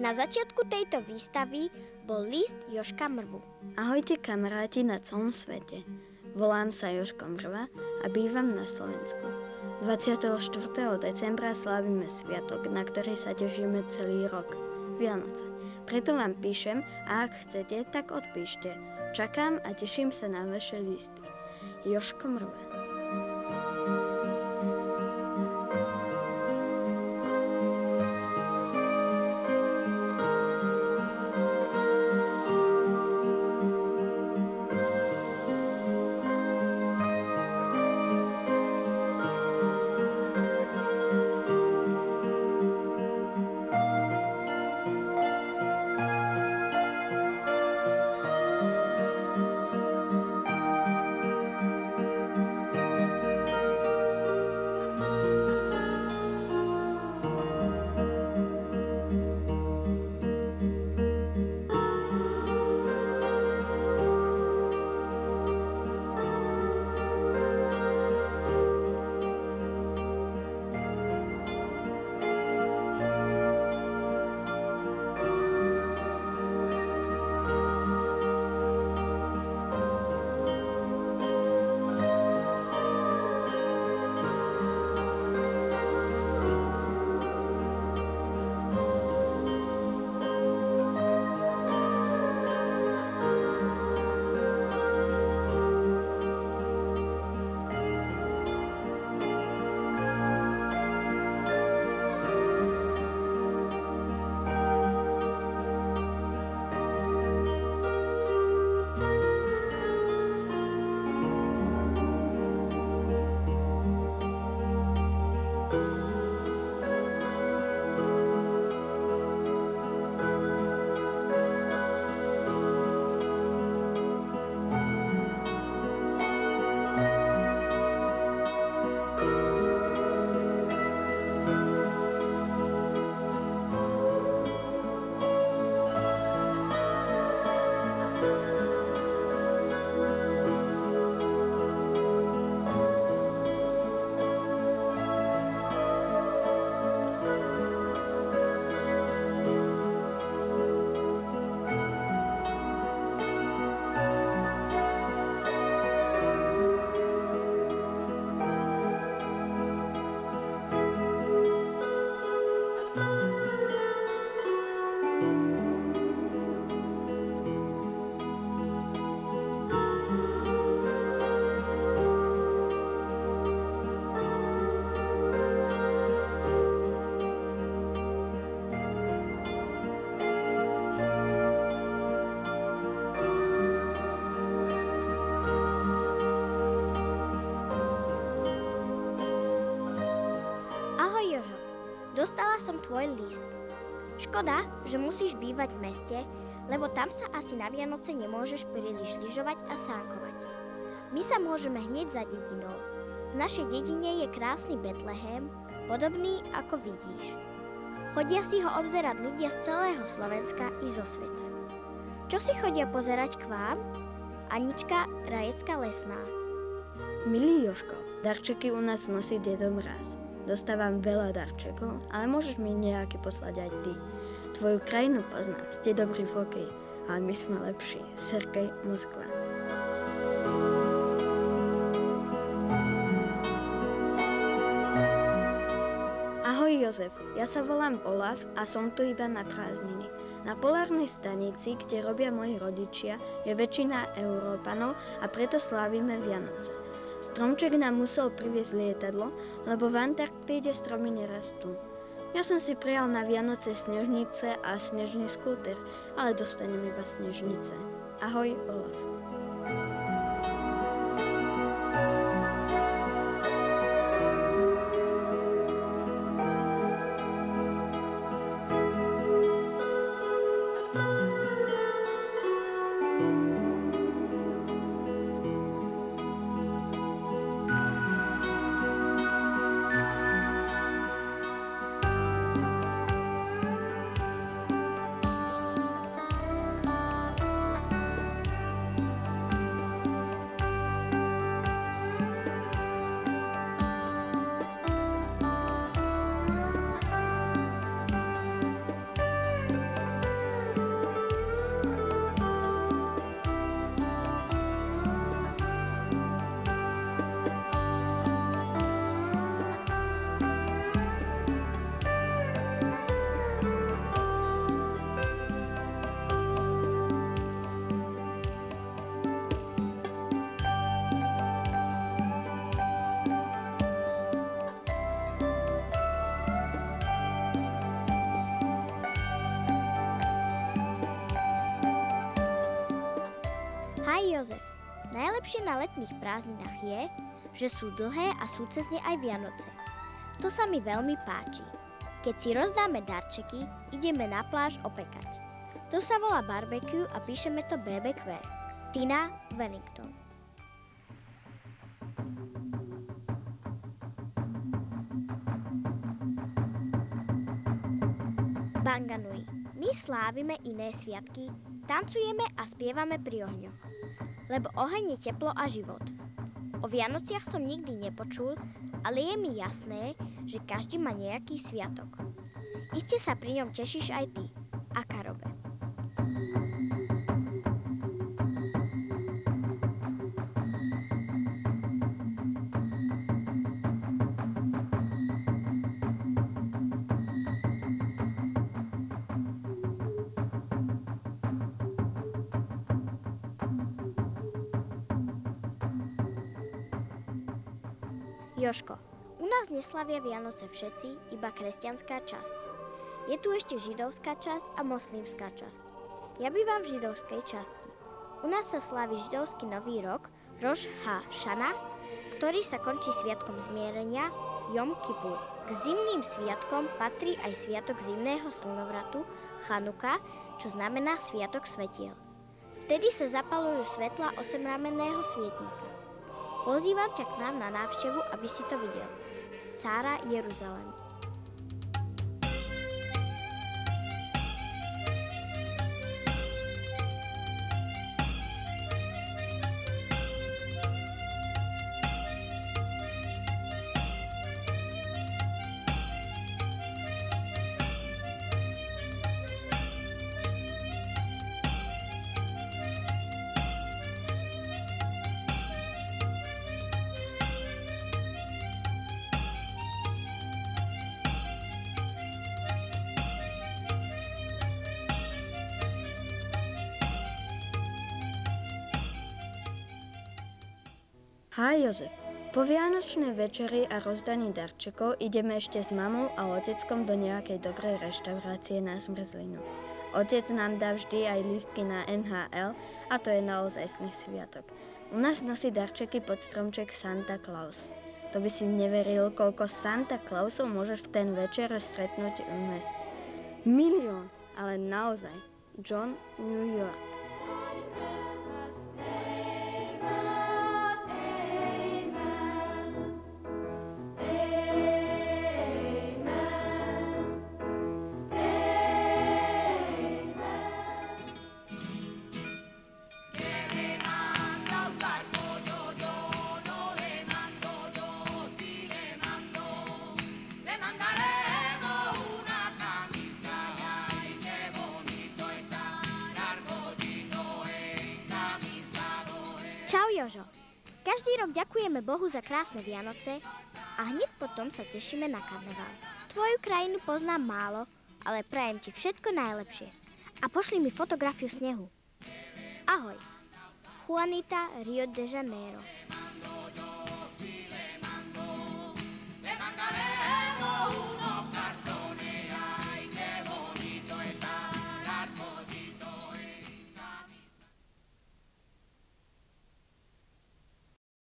Na začiatku tejto výstavy bol list Jožka Mrvu. Ahojte kamaráti na celom svete. Volám sa Jožko Mrva a bývam na Slovensku. 24. decembra slávime sviatok, na ktorý sa tešíme celý rok. Vianoce. Preto vám píšem a ak chcete, tak odpíšte. Čakám a teším sa na vaše listy. Jožko Mrva. Dostala som tvoj list. Škoda, že musíš bývať v meste, lebo tam sa asi na Vianoce nemôžeš príliš lyžovať a sánkovať. My sa môžeme hneď za dedinou. V našej dedine je krásny Betlehem, podobný ako vidíš. Chodia si ho obzerať ľudia z celého Slovenska i zo sveta. Čo si chodia pozerať k vám? Anička Rajecká Lesná. Milý Jožko, darčeky u nás nosí Dedo Mráz. Dostávam veľa darčekov, ale môžeš mi nejaký poslať aj ty. Tvoju krajinu poznám, ste dobrý v hokeji, ale my sme lepší. Sergej, Moskva. Ahoj Jozef, ja sa volám Olaf a som tu iba na prázdniny. Na polárnej stanici, kde robia moji rodičia, je väčšina Európanov a preto slávime Vianoce. Stromček nám musel priviesť lietadlo, lebo v Antarktíde stromy nerastú. Ja som si prijal na Vianoce snežnice a snežný skúter, ale dostanem iba snežnice. Ahoj, Olaf. Jozef. Najlepšie na letných prázdninách je, že sú dlhé a sú cez ne aj Vianoce. To sa mi veľmi páči. Keď si rozdáme darčeky, ideme na pláž opekať. To sa volá barbecue a píšeme to BBQ. Tina Wellington. Banganui. My slávime iné sviatky, tancujeme a spievame pri ohňoch. Lebo oheň je teplo a život. O Vianociach som nikdy nepočul, ale je mi jasné, že každý má nejaký sviatok. Iste sa pri ňom tešíš aj ty. A Karobe. Jožko, u nás neslavia Vianoce všetci, iba kresťanská časť. Je tu ešte židovská časť a moslimská časť. Ja bývam v židovskej časti. U nás sa slaví židovský nový rok, Roš ha-Šana, ktorý sa končí sviatkom zmierenia, Jom Kipur. K zimným sviatkom patrí aj sviatok zimného slnovratu, Chanuka, čo znamená sviatok svetiel. Vtedy sa zapalujú svetla 8-ramenného svietnika. Pozývam ťa k nám na návštevu, aby si to videl. Sára, Jeruzalém. Hi Jozef, po vianočnej večeri a rozdaní darčekov ideme ešte s mamou a oteckom do nejakej dobrej reštaurácie na zmrzlinu. Otec nám dá vždy aj lístky na NHL a to je naozajstný sviatok. U nás nosí darčeky pod stromček Santa Claus. To by si neveril, koľko Santa Clausov môžeš v ten večer stretnúť v meste. 1 000 000, ale naozaj. John, New York. Čau Jožo. Každý rok ďakujeme Bohu za krásne Vianoce a hneď potom sa tešíme na karneval. Tvoju krajinu poznám málo, ale prajem ti všetko najlepšie. A pošli mi fotografiu snehu. Ahoj. Juanita, Rio de Janeiro.